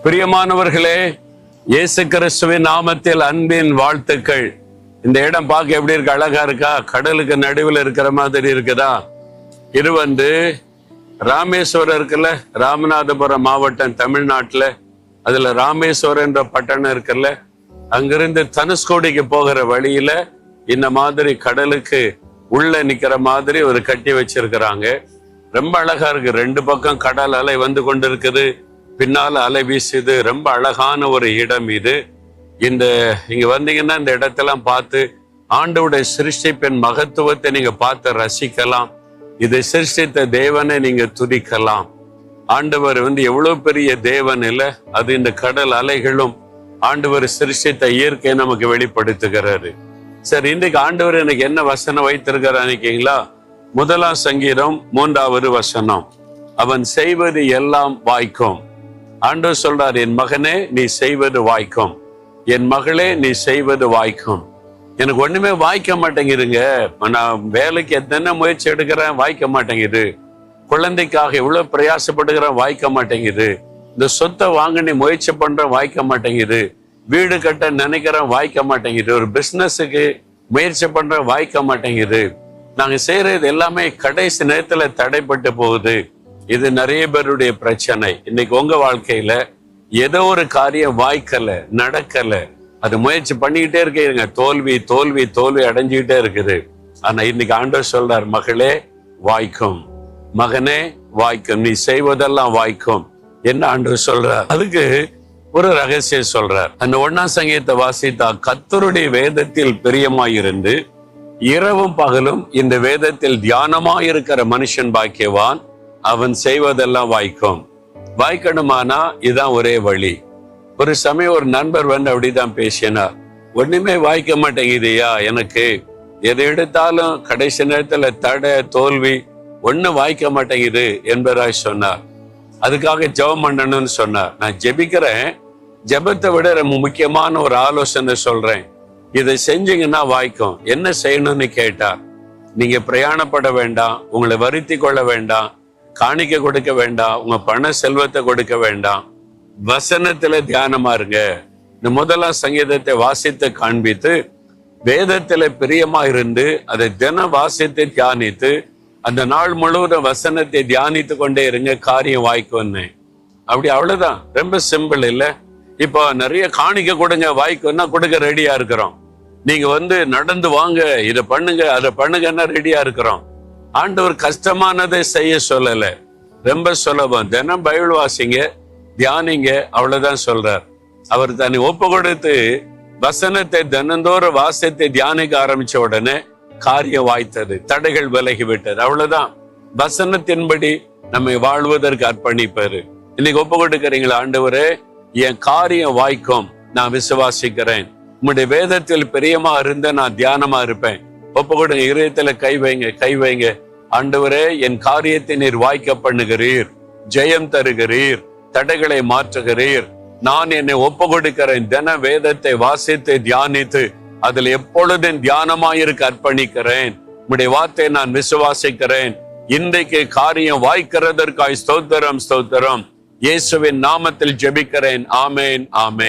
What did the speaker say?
பிரியமானவர்களே, இயேசு கிறிஸ்துவின் நாமத்தில் அன்பின் வாழ்த்துக்கள். இந்த இடம் பார்க்க எப்படி இருக்கு? அழகா இருக்கா? கடலுக்கு நடுவில் இருக்கிற மாதிரி இருக்குதா? இது ராமேஸ்வரம் இருக்குல்ல, ராமநாதபுரம் மாவட்டம் தமிழ்நாட்டுல. அதுல ராமேஸ்வரம் என்ற பட்டணம் இருக்குல்ல, அங்கிருந்து தனுஷ்கோடிக்கு போகிற வழியில இந்த மாதிரி கடலுக்கு உள்ள நிக்கிற மாதிரி ஒரு கட்டி வச்சிருக்கிறாங்க. ரொம்ப அழகா இருக்கு. ரெண்டு பக்கம் கடல் அலை வந்து கொண்டு இருக்குது, பின்னால அலை வீசுது. ரொம்ப அழகான ஒரு இடம் இது. இங்க வந்தீங்கன்னா இந்த இடத்தெல்லாம் பார்த்து ஆண்டவருடைய சிருஷ்டிப்பின் மகத்துவத்தை நீங்க பார்த்து ரசிக்கலாம். இதை சிருஷ்டித்த தேவனை நீங்க துதிக்கலாம். ஆண்டவர் எவ்வளவு பெரிய தேவன் இல்ல, அது இந்த கடல் அலைகளும் ஆண்டவர் சிருஷ்டித்த இயற்கையை நமக்கு வெளிப்படுத்துகிறாரு. சரி, இன்றைக்கு ஆண்டவர் எனக்கு என்ன வசனம் வைத்திருக்கிறார் நினைக்கீங்களா? 1 சங்கீதம் 3வது வசனம். அவன் செய்வது எல்லாம் வாய்க்கும். ஆண்டவர் சொல்றார், என் மகனே நீ செய்வது வாய்க்கும், என் மகளே நீ செய்வது வாய்க்கும். எனக்கு ஒண்ணுமே வாய்க்க மாட்டேங்குதுங்க. நான் வேலைக்கு எத்தனை முயற்சி எடுக்கிறேன், வாய்க்க மாட்டேங்குது. குழந்தைக்காக எவ்வளவு பிரயாசப்படுகிறேன், வாய்க்க மாட்டேங்குது. இந்த சொத்தை வாங்க நீ முயற்சி பண்றேன், வாய்க்க மாட்டேங்குது. வீடு கட்ட நினைக்கிறேன், வாய்க்க மாட்டேங்குது. ஒரு பிசினஸுக்கு முயற்சி பண்றேன், வாய்க்க மாட்டேங்குது. நாங்க செய்யறது எல்லாமே கடைசி நேரத்துல தடைப்பட்டு போகுது. இது நிறைய பேருடைய பிரச்சனை. இன்னைக்கு உங்க வாழ்க்கையில ஏதோ ஒரு காரியம் வாய்க்கல, நடக்கல, அது முயற்சி பண்ணிக்கிட்டே இருக்கீங்க, தோல்வி தோல்வி தோல்வி அடைஞ்சுக்கிட்டே இருக்குது. ஆனா இன்னைக்கு ஆண்டவர் சொல்றார், மகளே வாய்க்கும், மகனே வாய்க்கும், நீ செய்வதெல்லாம் வாய்க்கும். என்ன ஆண்டவர் சொல்றார்? அதுக்கு ஒரு ரகசியம் சொல்றார். அந்த 1 சங்கீதத்தை வாசித்தா, கர்த்தருடைய வேதத்தில் பிரியமாயிருந்து இரவும் பகலும் இந்த வேதத்தில் தியானமாயிருக்கிற மனுஷன் பாக்கியவான், அவன் செய்வதெல்லாம் வாய்க்கும். வாய்க்கணுமானா இதுதான் ஒரே வழி. ஒரு சமயம் ஒரு நண்பர் அப்படிதான் பேசினார். ஒண்ணுமே வாய்க்க மாட்டேங்குதுயா, எனக்கு எதை எடுத்தாலும் கடைசி நேரத்துல தடை தோல்வி, ஒண்ணு வாய்க்க மாட்டேங்குது என்பதாய் சொன்னார். அதுக்காக ஜெபம் பண்ணணும்னு சொன்னார். நான் ஜெபிக்கிறேன். ஜெபத்தை விட ரொம்ப முக்கியமான ஒரு ஆலோசனை சொல்றேன். இதை செஞ்சீங்கன்னா வாய்க்கும். என்ன செய்யணும்னு கேட்டா, நீங்க பிரயாணப்பட வேண்டாம், உங்களை வருத்தி கொள்ள வேண்டாம், காணிக்க கொடுக்க வேண்டாம், உங்க பண செல்வத்தை கொடுக்க வேண்டாம், வசனத்துல தியானமா இருங்க. இந்த 1 சங்கீதத்தை வாசித்து காண்பித்து வேதத்துல பிரியமா இருந்து அதை தினம் வாசித்து தியானித்து அந்த நாள் முழுவதும் வசனத்தை தியானித்து கொண்டே இருங்க, காரியம் வாய்க்கும்னு. அப்படி அவ்வளவுதான். ரொம்ப சிம்பிள் இல்ல? இப்போ நிறைய காணிக்க கொடுங்க, வாய்க்குன்னா கொடுக்க ரெடியா இருக்கிறோம். நீங்க நடந்து வாங்க, இதை பண்ணுங்க அதை பண்ணுங்கன்னா ரெடியா இருக்கிறோம். ஆண்டவர் கஷ்டமானதை செய்ய சொல்லல, ரொம்ப சுலபம். தினம் பைபிள் வாசிங்க, தியானிங்க, அவ்வளவுதான் சொல்றார். அவர் தன்னை ஒப்பு கொடுத்து வசனத்தை தினந்தோறும் வாசித்து தியானிக்க ஆரம்பிச்ச உடனே காரியம் வாய்த்தது, தடைகள் விலகி விட்டது. அவ்வளவுதான். வசனத்தின்படி நம்மை வாழ்வதற்கு அர்ப்பணிப்பாரு. இன்னைக்கு ஒப்பு கொடுக்கிறீங்களா? ஆண்டவரே, என் காரியம் வாய்க்கும், நான் விசுவாசிக்கிறேன். உம்முடைய வேதத்தில் பிரியமா இருந்த நான் தியானமா இருப்பேன். ஒப்பு கொடுங்க, இதயத்துல கை வைங்க, கை வைங்க. ஆண்டவரே, என் காரியத்தை நீர் வாய்க்க பண்ணுகிறீர், ஜெயம் தருகிறீர், தடைகளை மாற்றுகிறீர். நான் என்னை ஒப்பு கொடுக்கிறேன். தின வேதத்தை வாசித்து தியானித்து அதில் எப்பொழுதும் தியானமாயிருக்க அர்ப்பணிக்கிறேன். உம்முடைய வார்த்தையை நான் விசுவாசிக்கிறேன். இன்றைக்கு காரியம் வாய்க்கிறதற்காய் ஸ்தோத்திரம், ஸ்தோத்திரம். இயேசுவின் நாமத்தில் ஜெபிக்கிறேன். ஆமேன், ஆமேன்.